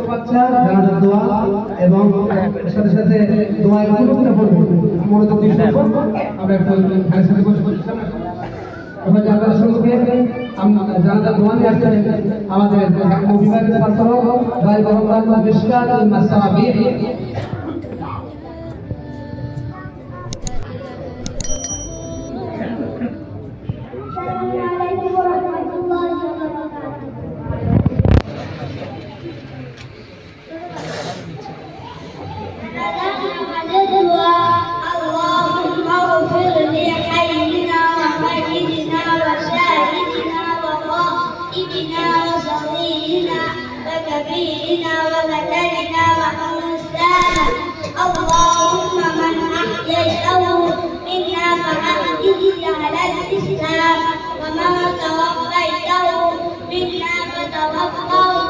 বাচ্চা জানাজার দোয়া এবং সাথে সাথে দোয়ায় গুরুত্ব পড়ব মনোযোগ দিয়ে শুনবো। আমরা একটু ভাইয়ের সাথে বসে বলছিলাম এবার জানাজার শুরুতে জানাজার দোয়া নিয়ে আসছেন আমাদের বিভাগের ছাত্র ভাই মোহাম্মদ মিশকাত মাসাবিহ। اللهم اغفر لحينا وميتنا وشاهدنا وغائبنا وصغيرنا وكبيرنا وذكرنا وانثانا. اللهم من احييته منا فاحيه على الاسلام ومن توفيته منا فتوفه